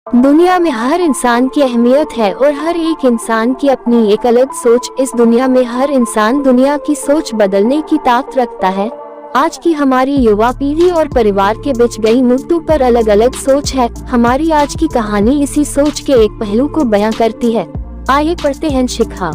दुनिया में हर इंसान की अहमियत है और हर एक इंसान की अपनी एक अलग सोच। इस दुनिया में हर इंसान दुनिया की सोच बदलने की ताकत रखता है। आज की हमारी युवा पीढ़ी और परिवार के बीच कई मुद्दों पर अलग अलग सोच है। हमारी आज की कहानी इसी सोच के एक पहलू को बयां करती है। आइए पढ़ते हैं। शिखा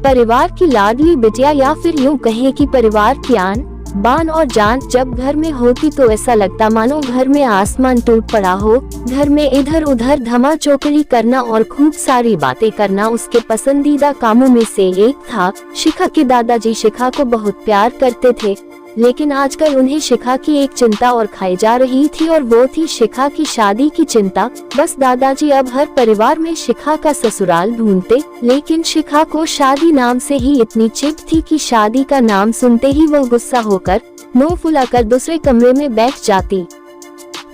परिवार की लाडली बिटिया, या फिर यूं कहें कि परिवार की आन बान और जान। जब घर में होती तो ऐसा लगता मानो घर में आसमान टूट पड़ा हो। घर में इधर उधर धमा चौकड़ी करना और खूब सारी बातें करना उसके पसंदीदा कामों में से एक था। शिखा के दादाजी शिखा को बहुत प्यार करते थे, लेकिन आजकल उन्हें शिखा की एक चिंता और खाई जा रही थी, और वो थी शिखा की शादी की चिंता। बस दादाजी अब हर परिवार में शिखा का ससुराल ढूंढते, लेकिन शिखा को शादी नाम से ही इतनी चिढ़ थी कि शादी का नाम सुनते ही वो गुस्सा होकर मुंह फुलाकर दूसरे कमरे में बैठ जाती।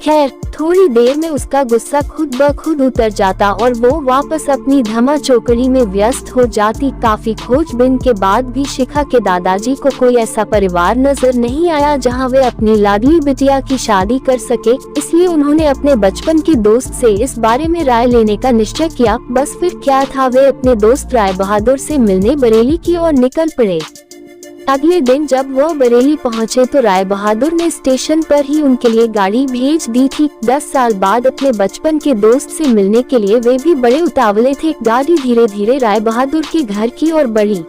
खैर, थोड़ी देर में उसका गुस्सा खुद ब खुद उतर जाता और वो वापस अपनी धमा चौकड़ी में व्यस्त हो जाती। काफी खोजबीन के बाद भी शिखा के दादाजी को कोई ऐसा परिवार नजर नहीं आया जहां वे अपनी लाडली बिटिया की शादी कर सके। इसलिए उन्होंने अपने बचपन के दोस्त से इस बारे में राय लेने का निश्चय किया। बस फिर क्या था, वे अपने दोस्त राय बहादुर से मिलने बरेली की ओर निकल पड़े। अगले दिन जब वो बरेली पहुंचे तो राय बहादुर ने स्टेशन पर ही उनके लिए गाड़ी भेज दी थी। 10 साल बाद अपने बचपन के दोस्त से मिलने के लिए वे भी बड़े उतावले थे। गाड़ी धीरे धीरे राय बहादुर के घर की ओर बढ़ी।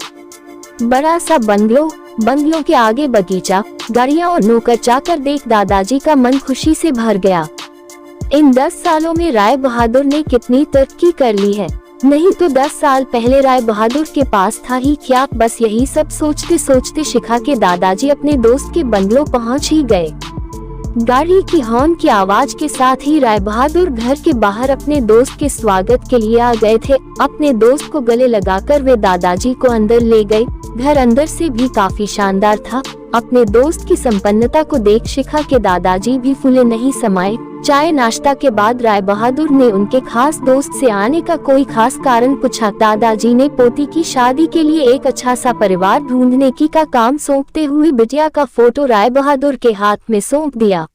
बड़ा सा बंगलों के आगे बगीचा, गाड़ियां और नौकर चाकर देख दादाजी का मन खुशी से भर गया। इन 10 सालों में राय बहादुर ने कितनी तरक्की कर ली है। नहीं तो 10 साल पहले राय बहादुर के पास था ही क्या। बस यही सब सोचते सोचते शिखा के दादाजी अपने दोस्त के बंगलो पहुंच ही गए। गाड़ी की हॉर्न की आवाज के साथ ही राय बहादुर घर के बाहर अपने दोस्त के स्वागत के लिए आ गए थे। अपने दोस्त को गले लगाकर वे दादाजी को अंदर ले गए। घर अंदर से भी काफी शानदार था। अपने दोस्त की संपन्नता को देख शिखा के दादाजी भी फूले नहीं समाये। चाय नाश्ता के बाद राय बहादुर ने उनके खास दोस्त से आने का कोई खास कारण पूछा। दादाजी ने पोती की शादी के लिए एक अच्छा सा परिवार ढूंढने की का काम सौंपते हुए बिटिया का फोटो राय बहादुर के हाथ में सौंप दिया।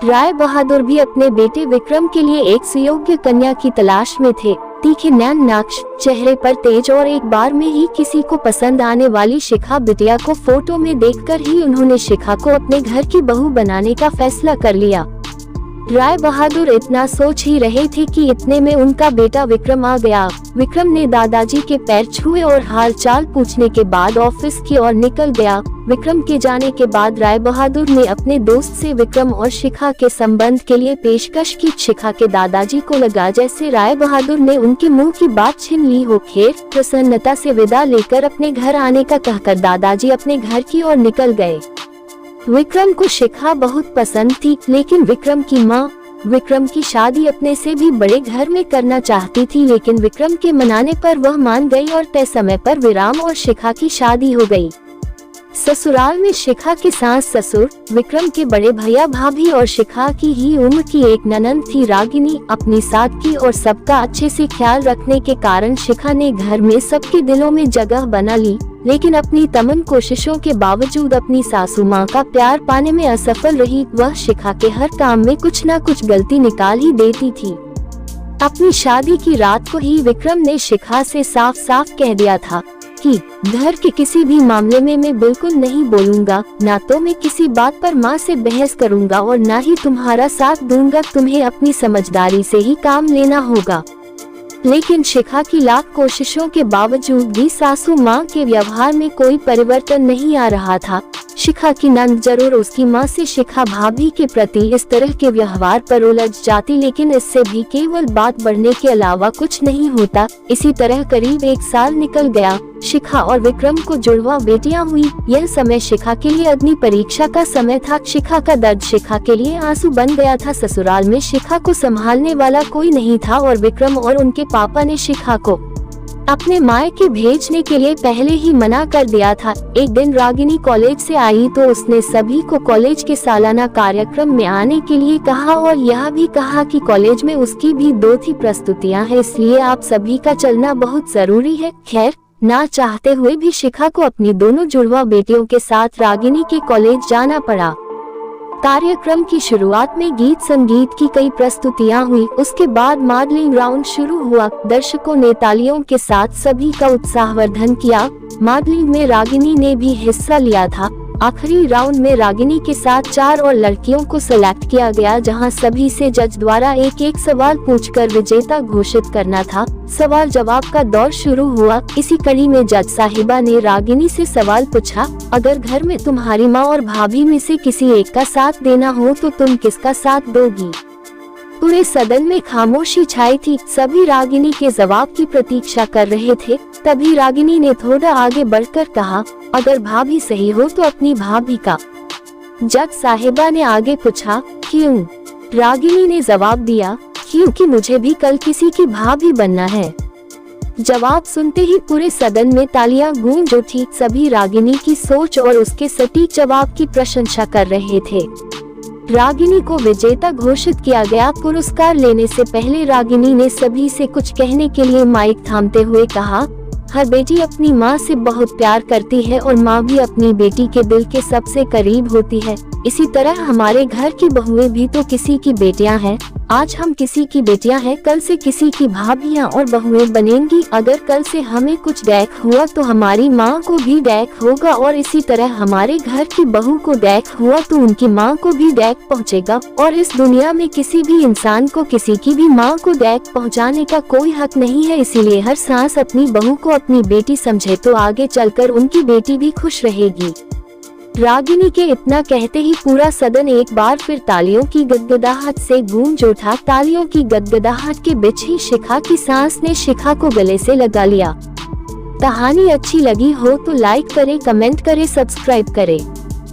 राय बहादुर भी अपने बेटे विक्रम के लिए एक सुयोग्य कन्या की तलाश में थे। तीखे नैन नक्श, चेहरे पर तेज और एक बार में ही किसी को पसंद आने वाली शिखा बिटिया को फोटो में देखकर ही उन्होंने शिखा को अपने घर की बहू बनाने का फैसला कर लिया। राय बहादुर इतना सोच ही रहे थे कि इतने में उनका बेटा विक्रम आ गया। विक्रम ने दादाजी के पैर छुए और हाल चाल पूछने के बाद ऑफिस की ओर निकल गया। विक्रम के जाने के बाद राय बहादुर ने अपने दोस्त से विक्रम और शिखा के संबंध के लिए पेशकश की। शिखा के दादाजी को लगा जैसे राय बहादुर ने उनके मुंह की बात छीन ली हो। खैर, प्रसन्नता से विदा लेकर अपने घर आने का कहकर दादाजी अपने घर की ओर निकल गए। विक्रम को शिखा बहुत पसंद थी, लेकिन विक्रम की माँ विक्रम की शादी अपने से भी बड़े घर में करना चाहती थी। लेकिन विक्रम के मनाने पर वह मान गई और तय समय पर विराम और शिखा की शादी हो गई। ससुराल में शिखा के सास ससुर, विक्रम के बड़े भैया भाभी और शिखा की ही उम्र की एक ननंद थी रागिनी। अपनी सादगी और सबका अच्छे से ख्याल रखने के कारण शिखा ने घर में सबके दिलों में जगह बना ली। लेकिन अपनी तमाम कोशिशों के बावजूद अपनी सासू माँ का प्यार पाने में असफल रही। वह शिखा के हर काम में कुछ न कुछ गलती निकाल ही देती थी। अपनी शादी की रात को ही विक्रम ने शिखा से साफ साफ कह दिया था कि घर के किसी भी मामले में मैं बिल्कुल नहीं बोलूंगा, ना तो मैं किसी बात पर माँ से बहस करूंगा और ना ही तुम्हारा साथ दूंगा। तुम्हें अपनी समझदारी से ही काम लेना होगा। लेकिन शिखा की लाख कोशिशों के बावजूद भी सासू माँ के व्यवहार में कोई परिवर्तन नहीं आ रहा था। शिखा की नंद जरूर उसकी माँ से शिखा भाभी के प्रति इस तरह के व्यवहार पर उलझ जाती, लेकिन इससे भी केवल बात बढ़ने के अलावा कुछ नहीं होता। इसी तरह करीब 1 साल निकल गया। शिखा और विक्रम को जुड़वा बेटियां हुई। यह समय शिखा के लिए अग्नि परीक्षा का समय था। शिखा का दर्द शिखा के लिए आंसू बन गया था। ससुराल में शिखा को संभालने वाला कोई नहीं था और विक्रम और उनके पापा ने शिखा को अपने मायके भेजने के लिए पहले ही मना कर दिया था। एक दिन रागिनी कॉलेज से आई तो उसने सभी को कॉलेज के सालाना कार्यक्रम में आने के लिए कहा और यह भी कहा कि कॉलेज में उसकी भी 2 प्रस्तुतियां हैं, इसलिए आप सभी का चलना बहुत जरूरी है। खैर, ना चाहते हुए भी शिखा को अपनी दोनों जुड़वा बेटियों के साथ रागिनी के कॉलेज जाना पड़ा। कार्यक्रम की शुरुआत में गीत संगीत की कई प्रस्तुतियां हुई। उसके बाद मॉडलिंग राउंड शुरू हुआ। दर्शकों ने तालियों के साथ सभी का उत्साहवर्धन किया। मॉडलिंग में रागिनी ने भी हिस्सा लिया था। आखिरी राउंड में रागिनी के साथ 4 और लड़कियों को सिलेक्ट किया गया, जहां सभी से जज द्वारा एक एक सवाल पूछकर विजेता घोषित करना था। सवाल जवाब का दौर शुरू हुआ। इसी कड़ी में जज साहिबा ने रागिनी से सवाल पूछा, अगर घर में तुम्हारी माँ और भाभी में से किसी एक का साथ देना हो तो तुम किसका साथ दोगी? पूरे सदन में खामोशी छाई थी। सभी रागिनी के जवाब की प्रतीक्षा कर रहे थे। तभी रागिनी ने थोड़ा आगे बढ़कर कहा, अगर भाभी सही हो तो अपनी भाभी का। जज साहिबा ने आगे पूछा, क्यों? रागिनी ने जवाब दिया, क्योंकि मुझे भी कल किसी की भाभी बनना है। जवाब सुनते ही पूरे सदन में तालियां गूंज उठी। सभी रागिनी की सोच और उसके सटीक जवाब की प्रशंसा कर रहे थे। रागिनी को विजेता घोषित किया गया। पुरस्कार लेने से पहले रागिनी ने सभी से कुछ कहने के लिए माइक थामते हुए कहा, हर बेटी अपनी माँ से बहुत प्यार करती है और माँ भी अपनी बेटी के दिल के सबसे करीब होती है। इसी तरह हमारे घर की बहुएं भी तो किसी की बेटियां हैं। आज हम किसी की बेटियां हैं, कल से किसी की भाभियां और बहुएं बनेंगी। अगर कल से हमें कुछ डैक हुआ तो हमारी माँ को भी डैक होगा, और इसी तरह हमारे घर की बहू को डैक हुआ तो उनकी माँ को भी डैक पहुँचेगा। और इस दुनिया में किसी भी इंसान को किसी की भी माँ को डैक पहुँचाने का कोई हक नहीं है। इसीलिए हर सांस अपनी बहू को अपनी बेटी समझे तो आगे चलकर उनकी बेटी भी खुश रहेगी। रागिनी के इतना कहते ही पूरा सदन एक बार फिर तालियों की गदगदाहट से गूंज उठा। तालियों की गदगदाहट के बीच ही शिखा की सांस ने शिखा को गले से लगा लिया। कहानी अच्छी लगी हो तो लाइक करें, कमेंट करें, सब्सक्राइब करें।